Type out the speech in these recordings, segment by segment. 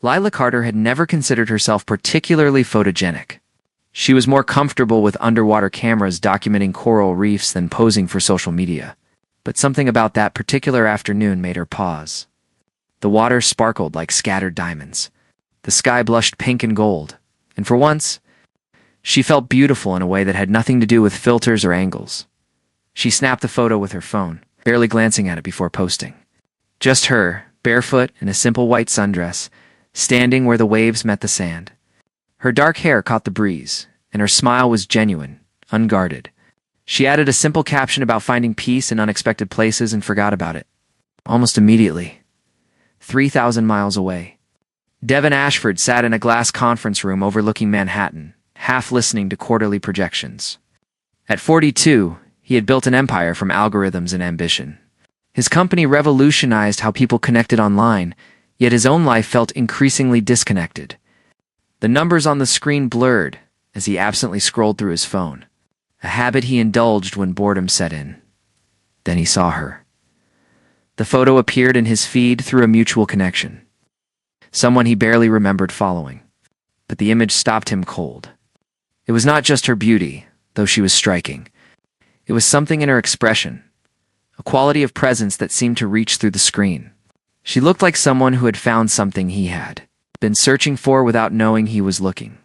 Lila Carter had never considered herself particularly photogenic. She was more comfortable with underwater cameras documenting coral reefs than posing for social media. But something about that particular afternoon made her pause. The water sparkled like scattered diamonds. The sky blushed pink and gold. And for once, she felt beautiful in a way that had nothing to do with filters or angles. She snapped the photo with her phone, barely glancing at it before posting. Just her, barefoot in a simple white sundress, standing where the waves met the sand. Her dark hair caught the breeze, and her smile was genuine, unguarded. She added a simple caption about finding peace in unexpected places and forgot about it. Almost immediately. 3,000 miles away. Devin Ashford sat in a glass conference room overlooking Manhattan, half listening to quarterly projections. At 42, he had built an empire from algorithms and ambition. His company revolutionized how people connected online, yet his own life felt increasingly disconnected. The numbers on the screen blurred as he absently scrolled through his phone, a habit he indulged when boredom set in. Then he saw her. The photo appeared in his feed through a mutual connection. Someone he barely remembered following. But the image stopped him cold. It was not just her beauty, though she was striking. It was something in her expression, a quality of presence that seemed to reach through the screen. She looked like someone who had found something he had been searching for without knowing he was looking.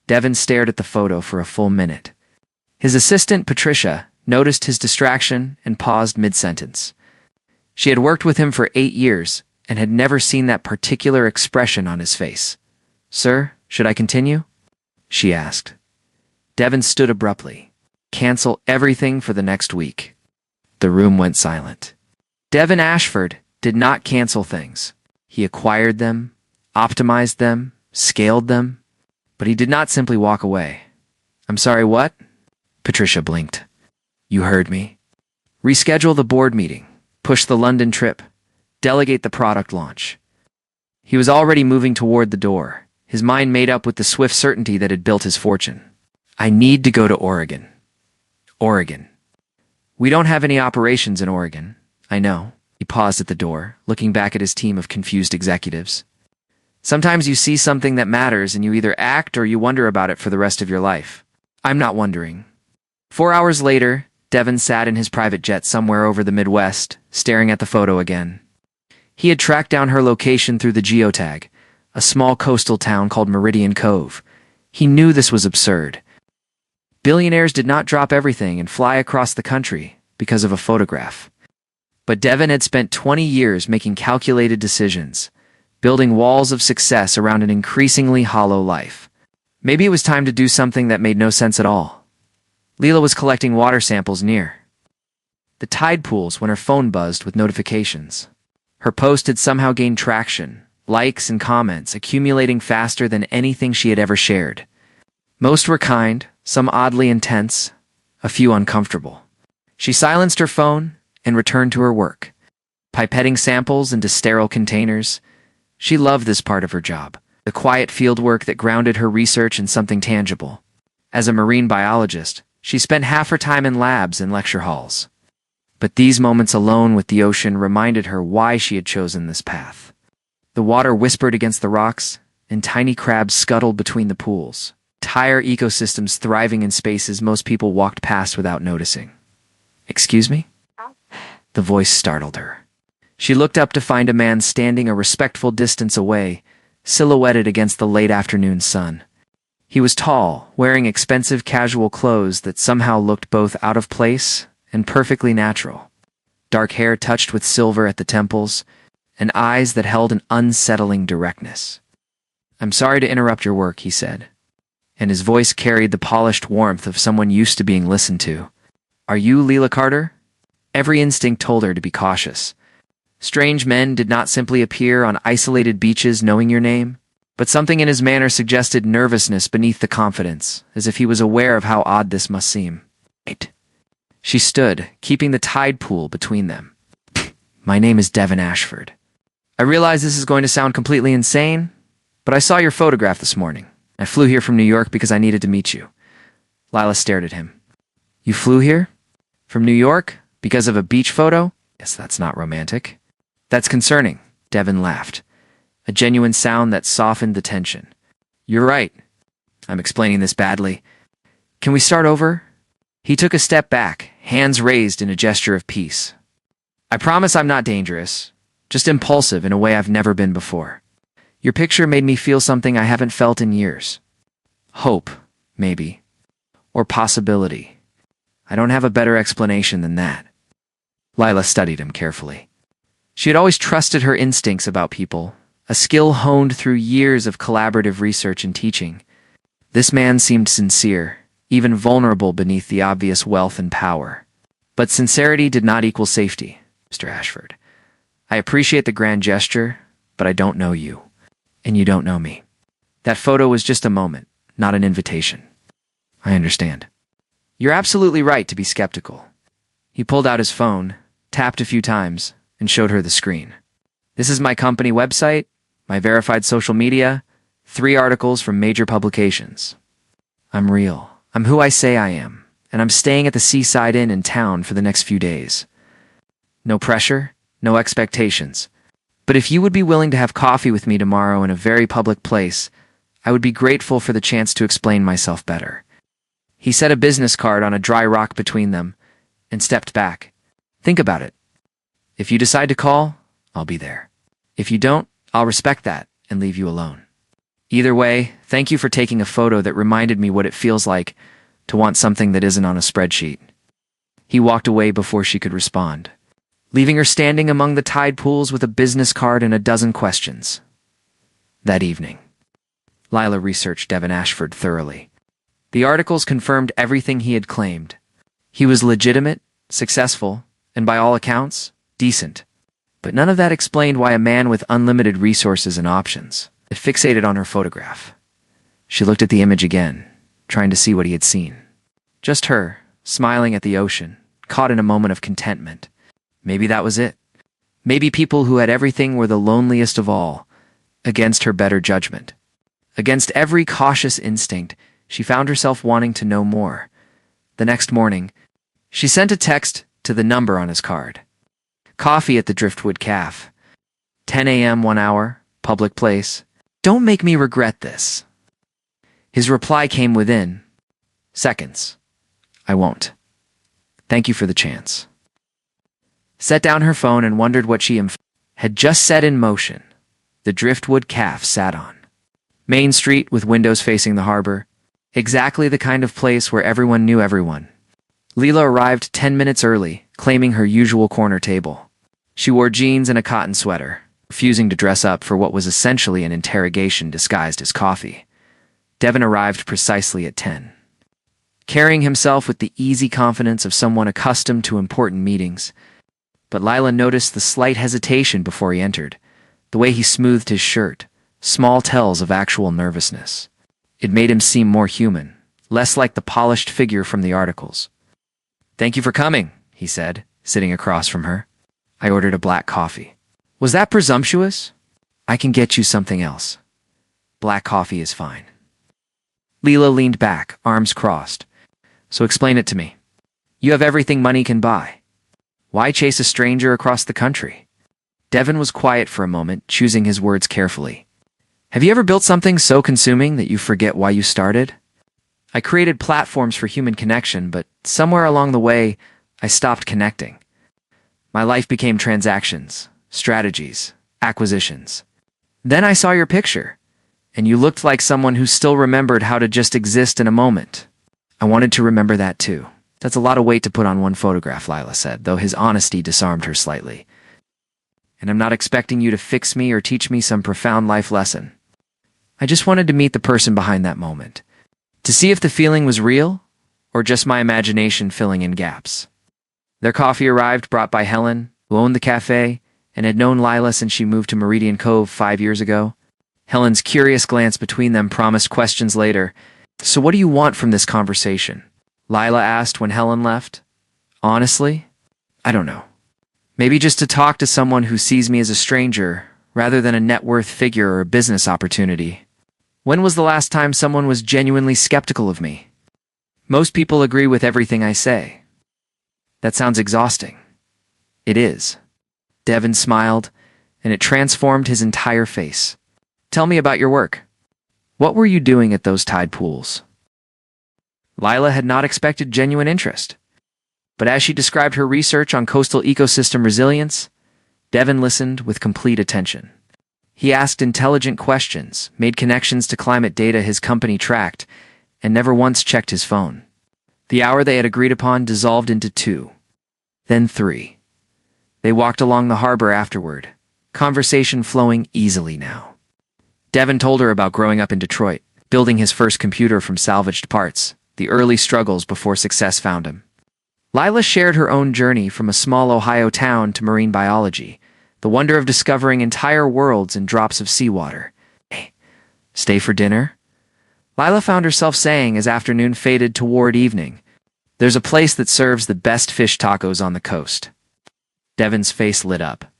Devin stared at the photo for a full minute. His assistant, Patricia, noticed his distraction and paused mid-sentence. She had worked with him for 8 years and had never seen that particular expression on his face. "Sir, should I continue?" she asked. Devin stood abruptly. "Cancel everything for the next week." The room went silent. Devin Ashford did not cancel things. He acquired them, optimized them, scaled them, but he did not simply walk away. "I'm sorry, what?" Patricia blinked. "You heard me. Reschedule the board meeting, push the London trip, delegate the product launch." He was already moving toward the door, his mind made up with the swift certainty that had built his fortune. "I need to go to Oregon." Oregon. "We don't have any operations in Oregon, I know." He paused at the door, looking back at his team of confused executives. "Sometimes you see something that matters and you either act or you wonder about it for the rest of your life. I'm not wondering." 4 hours later, Devin sat in his private jet somewhere over the Midwest, staring at the photo again. He had tracked down her location through the geotag, a small coastal town called Meridian Cove. He knew this was absurd. Billionaires did not drop everything and fly across the country because of a photograph. But Devin had spent 20 years making calculated decisions, building walls of success around an increasingly hollow life. Maybe it was time to do something that made no sense at all. Leela was collecting water samples near the tide pools when her phone buzzed with notifications. Her post had somehow gained traction, likes and comments accumulating faster than anything she had ever shared. Most were kind, some oddly intense, a few uncomfortable. She silenced her phone and returned to her work, pipetting samples into sterile containers. She loved this part of her job, the quiet fieldwork that grounded her research in something tangible. As a marine biologist, she spent half her time in labs and lecture halls. But these moments alone with the ocean reminded her why she had chosen this path. The water whispered against the rocks, and tiny crabs scuttled between the pools, entire ecosystems thriving in spaces most people walked past without noticing. "Excuse me?" The voice startled her. She looked up to find a man standing a respectful distance away, silhouetted against the late afternoon sun. He was tall, wearing expensive casual clothes that somehow looked both out of place and perfectly natural. Dark hair touched with silver at the temples, and eyes that held an unsettling directness. "I'm sorry to interrupt your work," he said, and his voice carried the polished warmth of someone used to being listened to. "Are you Leela Carter?" Every instinct told her to be cautious. Strange men did not simply appear on isolated beaches knowing your name, but something in his manner suggested nervousness beneath the confidence, as if he was aware of how odd this must seem. "Wait." She stood, keeping the tide pool between them. "My name is Devin Ashford. I realize this is going to sound completely insane, but I saw your photograph this morning. I flew here from New York because I needed to meet you." Lila stared at him. "You flew here? From New York? Because of a beach photo? Yes, that's not romantic." "That's concerning," Devin laughed. a genuine sound that softened the tension. "You're right. I'm explaining this badly. Can we start over?" He took a step back, hands raised in a gesture of peace. "I promise I'm not dangerous, just impulsive in a way I've never been before. Your picture made me feel something I haven't felt in years. Hope, maybe. Or possibility. I don't have a better explanation than that." Lila studied him carefully. She had always trusted her instincts about people, a skill honed through years of collaborative research and teaching. This man seemed sincere, even vulnerable beneath the obvious wealth and power. But sincerity did not equal safety, Mr. Ashford. I appreciate the grand gesture, but I don't know you. And you don't know me. That photo was just a moment, not an invitation. I understand. You're absolutely right to be skeptical. He pulled out his phone, tapped a few times, and showed her the screen. This is my company website, my verified social media, 3 articles from major publications. I'm real. I'm who I say I am, and I'm staying at the Seaside Inn in town for the next few days. No pressure, no expectations. But if you would be willing to have coffee with me tomorrow in a very public place, I would be grateful for the chance to explain myself better. He set a business card on a dry rock between them and stepped back. Think about it. If you decide to call, I'll be there. If you don't, I'll respect that and leave you alone. Either way, thank you for taking a photo that reminded me what it feels like to want something that isn't on a spreadsheet. He walked away before she could respond, leaving her standing among the tide pools with a business card and a dozen questions. That evening, Lila researched Devin Ashford thoroughly. The articles confirmed everything he had claimed. He was legitimate, successful, and by all accounts, decent. But none of that explained why a man with unlimited resources and options had fixated on her photograph. She looked at the image again, trying to see what he had seen. Just her, smiling at the ocean, caught in a moment of contentment. Maybe that was it. Maybe people who had everything were the loneliest of all, against her better judgment. Against every cautious instinct, she found herself wanting to know more. The next morning, she sent a text to the number on his card. Coffee at the Driftwood Cafe. 10 a.m. 1 hour, public place. Don't make me regret this. His reply came within seconds. I won't. Thank you for the chance. Set down her phone and wondered what she had just set in motion. The Driftwood Cafe sat on Main Street with windows facing the harbor. Exactly the kind of place where everyone knew everyone. Leela arrived 10 minutes early, claiming her usual corner table. She wore jeans and a cotton sweater, refusing to dress up for what was essentially an interrogation disguised as coffee. Devin arrived precisely at 10. Carrying himself with the easy confidence of someone accustomed to important meetings. But Lila noticed the slight hesitation before he entered, the way he smoothed his shirt, small tells of actual nervousness. It made him seem more human, less like the polished figure from the articles. Thank you for coming, he said, sitting across from her. I ordered a black coffee. Was that presumptuous? I can get you something else. Black coffee is fine. Leela leaned back, arms crossed. So explain it to me. You have everything money can buy. Why chase a stranger across the country? Devin was quiet for a moment, choosing his words carefully. Have you ever built something so consuming that you forget why you started? I created platforms for human connection, but somewhere along the way, I stopped connecting. My life became transactions, strategies, acquisitions. Then I saw your picture, and you looked like someone who still remembered how to just exist in a moment. I wanted to remember that too. That's a lot of weight to put on one photograph, Lila said, though his honesty disarmed her slightly. And I'm not expecting you to fix me or teach me some profound life lesson. I just wanted to meet the person behind that moment, to see if the feeling was real or just my imagination filling in gaps. Their coffee arrived, brought by Helen, who owned the cafe and had known Lila since she moved to Meridian Cove 5 years ago. Helen's curious glance between them promised questions later. So what do you want from this conversation? Lila asked when Helen left. Honestly, I don't know. Maybe just to talk to someone who sees me as a stranger rather than a net worth figure or a business opportunity. When was the last time someone was genuinely skeptical of me? Most people agree with everything I say. That sounds exhausting. It is. Devin smiled, and it transformed his entire face. "Tell me about your work. What were you doing at those tide pools?" Lila had not expected genuine interest. But as she described her research on coastal ecosystem resilience, Devin listened with complete attention. He asked intelligent questions, made connections to climate data his company tracked, and never once checked his phone. The hour they had agreed upon dissolved into 2, then 3. They walked along the harbor afterward, conversation flowing easily now. Devin told her about growing up in Detroit, building his first computer from salvaged parts, the early struggles before success found him. Lila shared her own journey from a small Ohio town to marine biology, the wonder of discovering entire worlds in drops of seawater. "Hey, stay for dinner?" Lila found herself saying as afternoon faded toward evening, "There's a place that serves the best fish tacos on the coast." Devin's face lit up.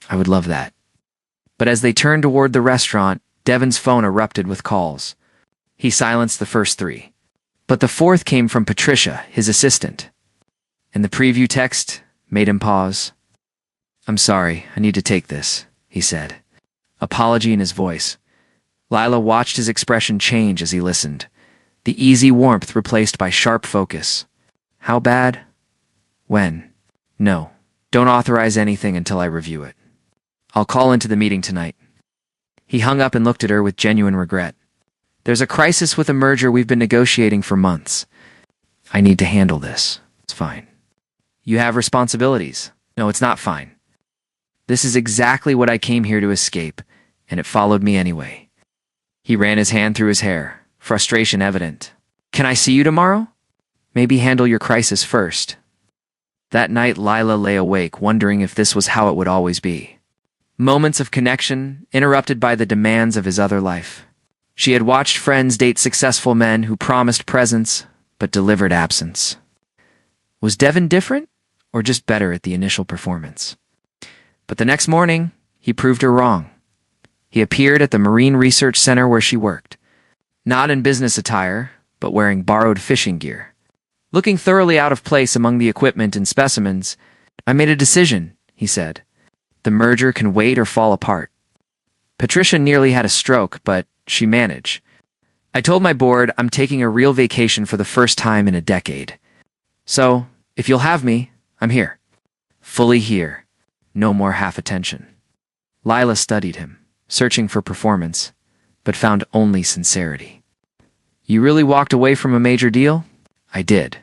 "I would love that." But as they turned toward the restaurant, Devin's phone erupted with calls. He silenced the first 3. But the fourth came from Patricia, his assistant. And the preview text made him pause. "I'm sorry, I need to take this," he said, apology in his voice. Lila watched his expression change as he listened, the easy warmth replaced by sharp focus. "How bad? When? No, don't authorize anything until I review it. I'll call into the meeting tonight." He hung up and looked at her with genuine regret. "There's a crisis with a merger we've been negotiating for months. I need to handle this. It's fine." "You have responsibilities." "No, it's not fine. This is exactly what I came here to escape, and it followed me anyway." He ran his hand through his hair, frustration evident. "Can I see you tomorrow? Maybe handle your crisis first." That night, Lila lay awake, wondering if this was how it would always be. Moments of connection, interrupted by the demands of his other life. She had watched friends date successful men who promised presence, but delivered absence. Was Devin different, or just better at the initial performance? But the next morning, he proved her wrong. He appeared at the Marine Research Center where she worked, not in business attire, but wearing borrowed fishing gear. Looking thoroughly out of place among the equipment and specimens, "I made a decision," he said. "The merger can wait or fall apart." Patricia nearly had a stroke, but she managed. "I told my board I'm taking a real vacation for the first time in a decade. So, if you'll have me, I'm here. Fully here. No more half attention." Lila studied him, searching for performance, but found only sincerity. "You really walked away from a major deal?" "I did.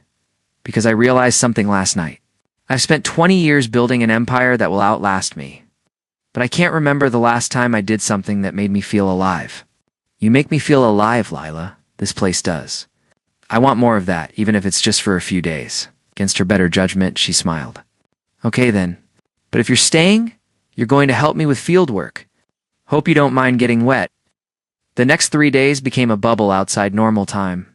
Because I realized something last night. I've spent 20 years building an empire that will outlast me. But I can't remember the last time I did something that made me feel alive." "You make me feel alive, Lila. This place does. I want more of that, even if it's just for a few days." Against her better judgment, she smiled. "Okay then. But if you're staying, you're going to help me with field work. Hope you don't mind getting wet." The next 3 days became a bubble outside normal time.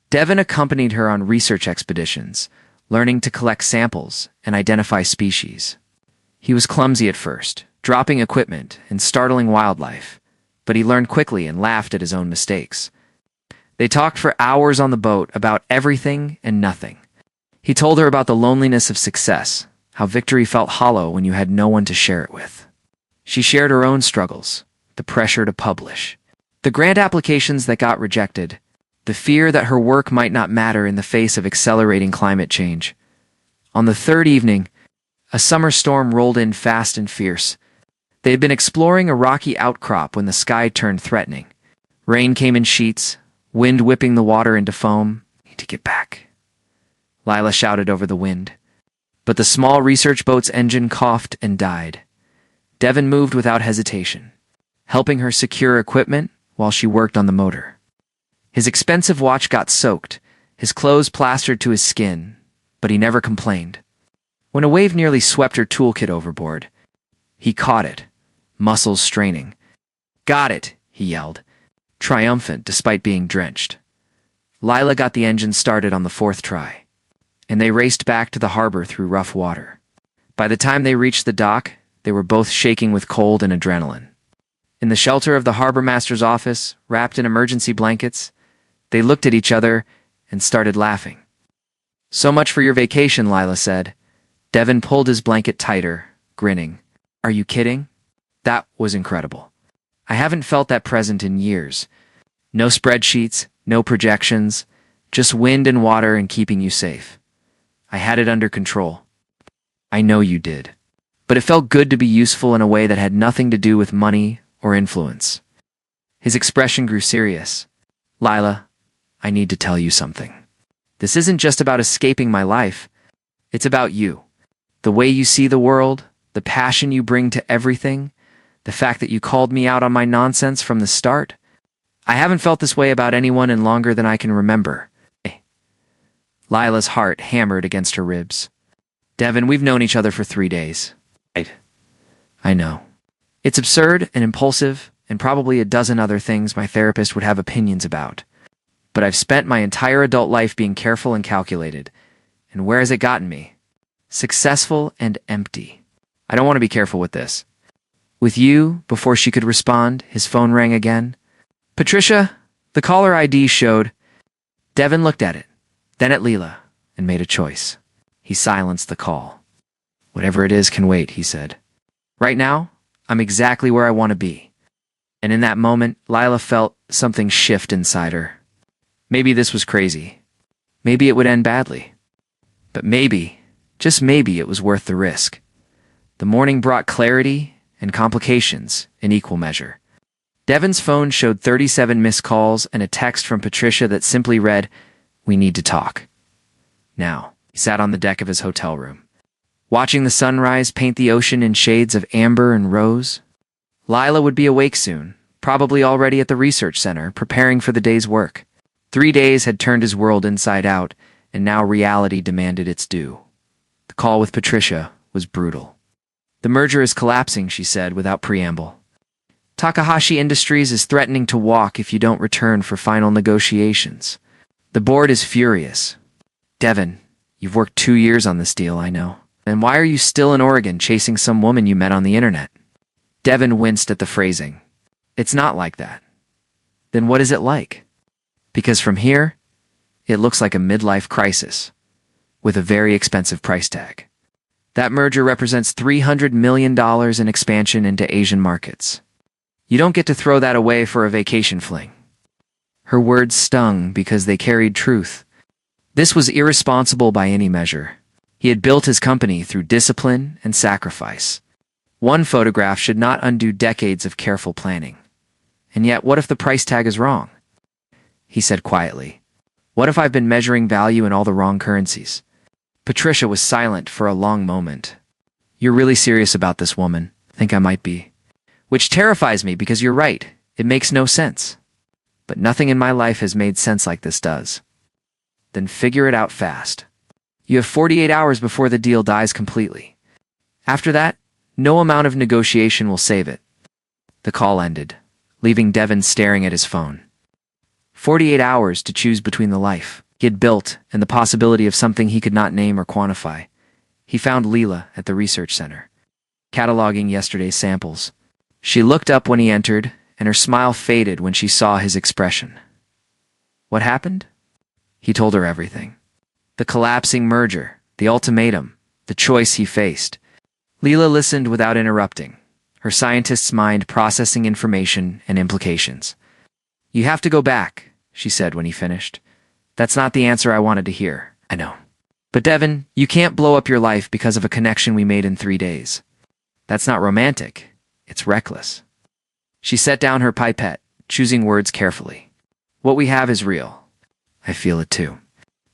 Devin accompanied her on research expeditions, learning to collect samples and identify species. He was clumsy at first, dropping equipment and startling wildlife, but he learned quickly and laughed at his own mistakes. They talked for hours on the boat about everything and nothing. He told her about the loneliness of success, how victory felt hollow when you had no one to share it with. She shared her own struggles, the pressure to publish, the grant applications that got rejected, the fear that her work might not matter in the face of accelerating climate change. On the third evening, a summer storm rolled in fast and fierce. They had been exploring a rocky outcrop when the sky turned threatening. Rain came in sheets, wind whipping the water into foam. "Need to get back," Lila shouted over the wind. But the small research boat's engine coughed and died. Devin moved without hesitation, helping her secure equipment while she worked on the motor. His expensive watch got soaked, his clothes plastered to his skin, but he never complained. When a wave nearly swept her toolkit overboard, he caught it, muscles straining. "Got it," he yelled, triumphant despite being drenched. Lila got the engine started on the 4th try, and they raced back to the harbor through rough water. By the time they reached the dock, they were both shaking with cold and adrenaline. In the shelter of the harbor master's office, wrapped in emergency blankets, they looked at each other and started laughing. "So much for your vacation," Lila said. Devin pulled his blanket tighter, grinning. "Are you kidding?" That was incredible. I haven't felt that present in years. No spreadsheets, no projections, just wind and water and keeping you safe. I had it under control. I know you did. But it felt good to be useful in a way that had nothing to do with money or influence. His expression grew serious. Lila, I need to tell you something. This isn't just about escaping my life. It's about you. The way you see the world, the passion you bring to everything, the fact that you called me out on my nonsense from the start. I haven't felt this way about anyone in longer than I can remember. Lila's heart hammered against her ribs. Devin, we've known each other for 3 days. I know. It's absurd and impulsive and probably a dozen other things my therapist would have opinions about. But I've spent my entire adult life being careful and calculated. And where has it gotten me? Successful and empty. I don't want to be careful with this. With you, before she could respond, his phone rang again. Patricia, the caller ID showed. Devin looked at it, then at Lila, and made a choice. He silenced the call. Whatever it is can wait, he said. Right now, I'm exactly where I want to be. And in that moment, Lila felt something shift inside her. Maybe this was crazy. Maybe it would end badly. But maybe, just maybe, it was worth the risk. The morning brought clarity and complications in equal measure. Devin's phone showed 37 missed calls and a text from Patricia that simply read, "We need to talk." Now, he sat on the deck of his hotel room, watching the sunrise paint the ocean in shades of amber and rose. Lila would be awake soon, probably already at the research center, preparing for the day's work. 3 days had turned his world inside out, and now reality demanded its due. The call with Patricia was brutal. The merger is collapsing, she said without preamble. Takahashi Industries is threatening to walk if you don't return for final negotiations. The board is furious. Devin, you've worked 2 years on this deal, I know. Then why are you still in Oregon chasing some woman you met on the internet? Devin winced at the phrasing. It's not like that. Then what is it like? Because from here, it looks like a midlife crisis, with a very expensive price tag. That merger represents $300 million in expansion into Asian markets. You don't get to throw that away for a vacation fling. Her words stung because they carried truth. This was irresponsible by any measure. He had built his company through discipline and sacrifice. One photograph should not undo decades of careful planning. And yet, what if the price tag is wrong? He said quietly. What if I've been measuring value in all the wrong currencies? Patricia was silent for a long moment. You're really serious about this woman. Think I might be. Which terrifies me because you're right. It makes no sense. But nothing in my life has made sense like this does. Then figure it out fast. You have 48 hours before the deal dies completely. After that, no amount of negotiation will save it. The call ended, leaving Devin staring at his phone. 48 hours to choose between the life he had built and the possibility of something he could not name or quantify. He found Lila at the research center, cataloging yesterday's samples. She looked up when he entered, and her smile faded when she saw his expression. What happened? He told her everything. The collapsing merger, the ultimatum, the choice he faced. Lila listened without interrupting, her scientist's mind processing information and implications. You have to go back, she said when he finished. That's not the answer I wanted to hear, I know. But Devin, you can't blow up your life because of a connection we made in 3 days. That's not romantic. It's reckless. She set down her pipette, choosing words carefully. What we have is real. I feel it too.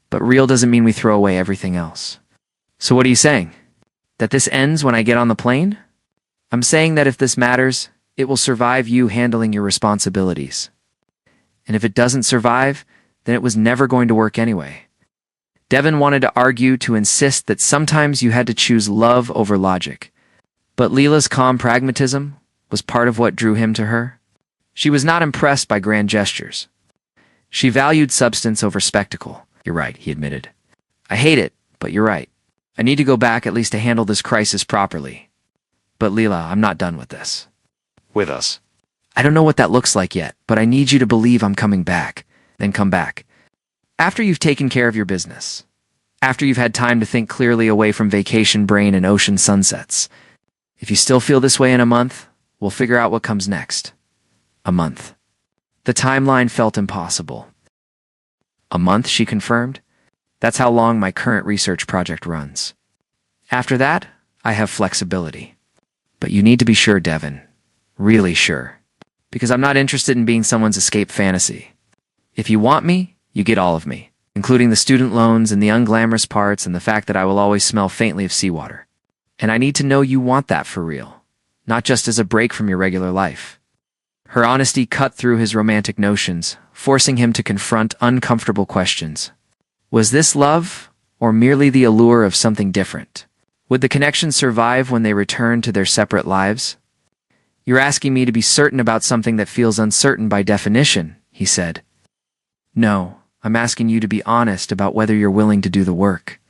But real doesn't mean we throw away everything else. So what are you saying? That this ends when I get on the plane? I'm saying that if this matters, it will survive you handling your responsibilities. And if it doesn't survive, then it was never going to work anyway. Devin wanted to argue, to insist that sometimes you had to choose love over logic. But Lila's calm pragmatism was part of what drew him to her. She was not impressed by grand gestures. She valued substance over spectacle. You're right, he admitted. I hate it, but you're right. I need to go back at least to handle this crisis properly. But Lila, I'm not done with this. With us? I don't know what that looks like yet, but I need you to believe I'm coming back. Then come back. After you've taken care of your business. After you've had time to think clearly away from vacation brain and ocean sunsets. If you still feel this way in a month, We'll figure out what comes next. A month. The timeline felt impossible. A month, she confirmed. That's how long my current research project runs. After that, I have flexibility. But you need to be sure, Devin. Really sure. Because I'm not interested in being someone's escape fantasy. If you want me, you get all of me, including the student loans and the unglamorous parts and the fact that I will always smell faintly of seawater. And I need to know you want that for real, not just as a break from your regular life. Her honesty cut through his romantic notions, forcing him to confront uncomfortable questions. Was this love, or merely the allure of something different? Would the connection survive when they returned to their separate lives? You're asking me to be certain about something that feels uncertain by definition, he said. No, I'm asking you to be honest about whether you're willing to do the work.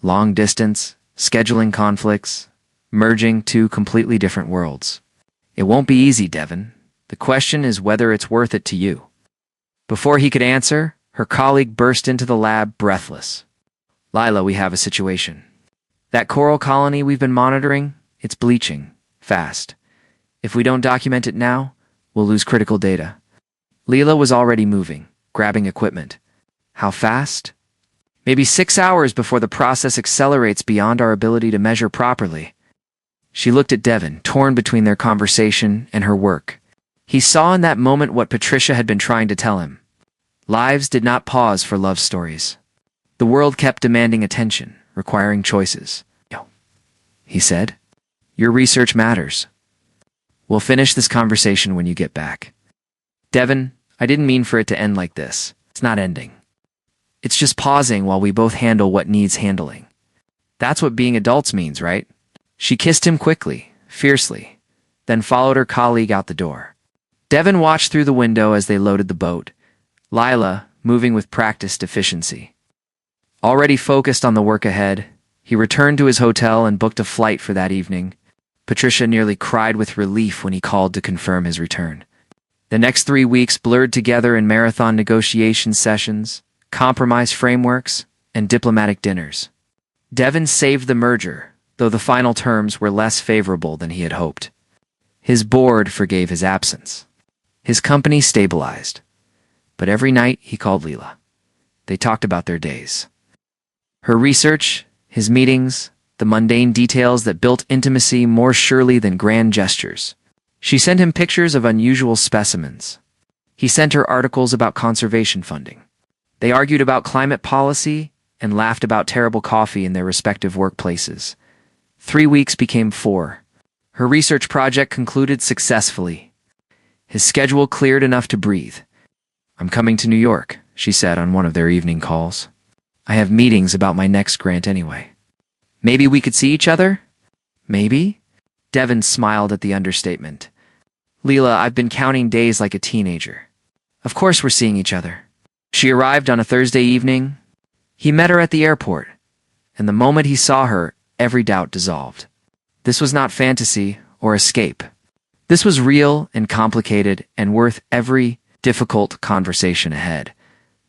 Long distance, scheduling conflicts, merging two completely different worlds. It won't be easy, Devin. The question is whether it's worth it to you. Before he could answer, her colleague burst into the lab, breathless. Lila, we have a situation. That coral colony we've been monitoring, it's bleaching, fast. If we don't document it now, we'll lose critical data. Leela was already moving, grabbing equipment. How fast? Maybe 6 hours before the process accelerates beyond our ability to measure properly. She looked at Devin, torn between their conversation and her work. He saw in that moment what Patricia had been trying to tell him. Lives did not pause for love stories. The world kept demanding attention, requiring choices. He said, your research matters. We'll finish this conversation when you get back. Devin, I didn't mean for it to end like this. It's not ending. It's just pausing while we both handle what needs handling. That's what being adults means, right? She kissed him quickly, fiercely, then followed her colleague out the door. Devin watched through the window as they loaded the boat, Lila moving with practiced efficiency. Already focused on the work ahead, he returned to his hotel and booked a flight for that evening. Patricia nearly cried with relief when he called to confirm his return. The next 3 weeks blurred together in marathon negotiation sessions, compromise frameworks, and diplomatic dinners. Devin saved the merger, though the final terms were less favorable than he had hoped. His board forgave his absence. His company stabilized. But every night he called Leela. They talked about their days. Her research, his meetings, the mundane details that built intimacy more surely than grand gestures. She sent him pictures of unusual specimens. He sent her articles about conservation funding. They argued about climate policy and laughed about terrible coffee in their respective workplaces. 3 weeks became 4. Her research project concluded successfully. His schedule cleared enough to breathe. I'm coming to New York, she said on one of their evening calls. I have meetings about my next grant anyway. Maybe we could see each other? Maybe? Devin smiled at the understatement. Leela, I've been counting days like a teenager. Of course we're seeing each other. She arrived on a Thursday evening. He met her at the airport, and the moment he saw her, every doubt dissolved. This was not fantasy or escape. This was real and complicated and worth every difficult conversation ahead.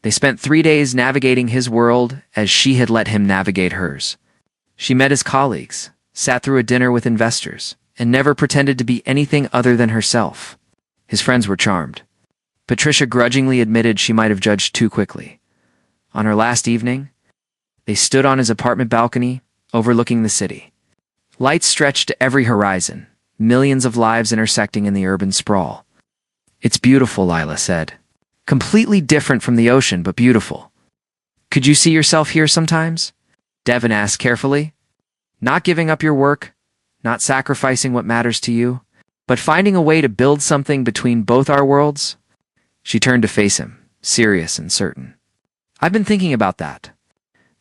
They spent 3 days navigating his world as she had let him navigate hers. She met his colleagues, sat through a dinner with investors, and never pretended to be anything other than herself. His friends were charmed. Patricia grudgingly admitted she might have judged too quickly. On her last evening, they stood on his apartment balcony, overlooking the city. Lights stretched to every horizon, millions of lives intersecting in the urban sprawl. It's beautiful, Lila said. Completely different from the ocean, but beautiful. Could you see yourself here sometimes? Devin asked carefully. Not giving up your work, not sacrificing what matters to you, but finding a way to build something between both our worlds? She turned to face him, serious and certain. I've been thinking about that.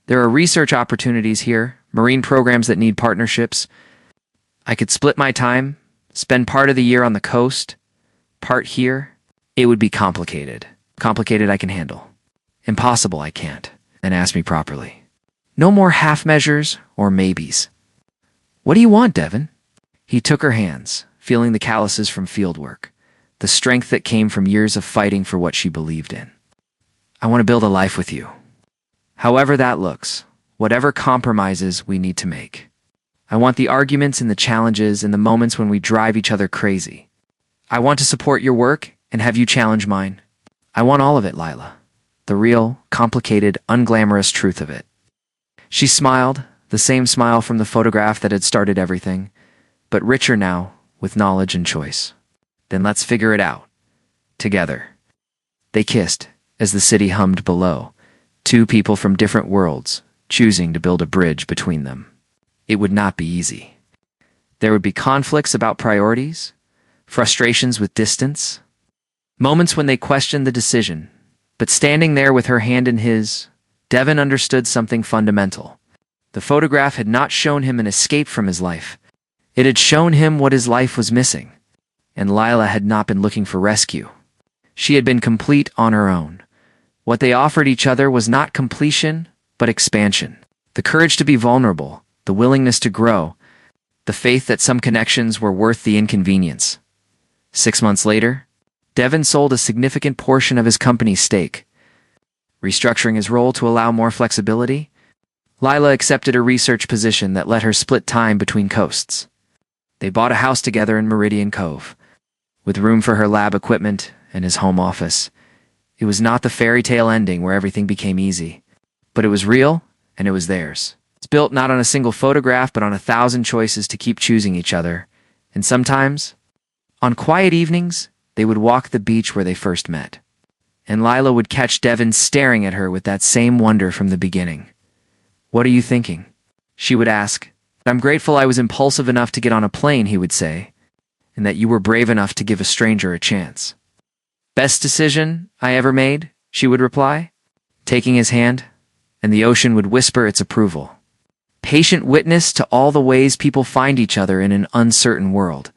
There are research opportunities here, marine programs that need partnerships. I could split my time, spend part of the year on the coast, part here. It would be complicated. Complicated I can handle. Impossible I can't. Then ask me properly. No more half measures or maybes. What do you want, Devin? He took her hands, feeling the calluses from fieldwork, the strength that came from years of fighting for what she believed in. I want to build a life with you. However that looks, whatever compromises we need to make. I want the arguments and the challenges and the moments when we drive each other crazy. I want to support your work and have you challenge mine. I want all of it, Lila. The real, complicated, unglamorous truth of it. She smiled, the same smile from the photograph that had started everything, but richer now, with knowledge and choice. Then let's figure it out. Together. They kissed, as the city hummed below, two people from different worlds, choosing to build a bridge between them. It would not be easy. There would be conflicts about priorities, frustrations with distance, moments when they questioned the decision. But standing there with her hand in his, Devon understood something fundamental. The photograph had not shown him an escape from his life. It had shown him what his life was missing. And Lila had not been looking for rescue. She had been complete on her own. What they offered each other was not completion, but expansion. The courage to be vulnerable, the willingness to grow, the faith that some connections were worth the inconvenience. 6 months later, Devon sold a significant portion of his company's stake. Restructuring his role to allow more flexibility, Lila accepted a research position that let her split time between coasts. They bought a house together in Meridian Cove, with room for her lab equipment and his home office. It was not the fairy tale ending where everything became easy, but it was real and it was theirs. It's built not on a single photograph, but on 1,000 choices to keep choosing each other. And sometimes, on quiet evenings, they would walk the beach where they first met. And Lila would catch Devon staring at her with that same wonder from the beginning. "What are you thinking?" she would ask. "I'm grateful I was impulsive enough to get on a plane," he would say, "and that you were brave enough to give a stranger a chance." "Best decision I ever made," she would reply, taking his hand, and the ocean would whisper its approval. Patient witness to all the ways people find each other in an uncertain world.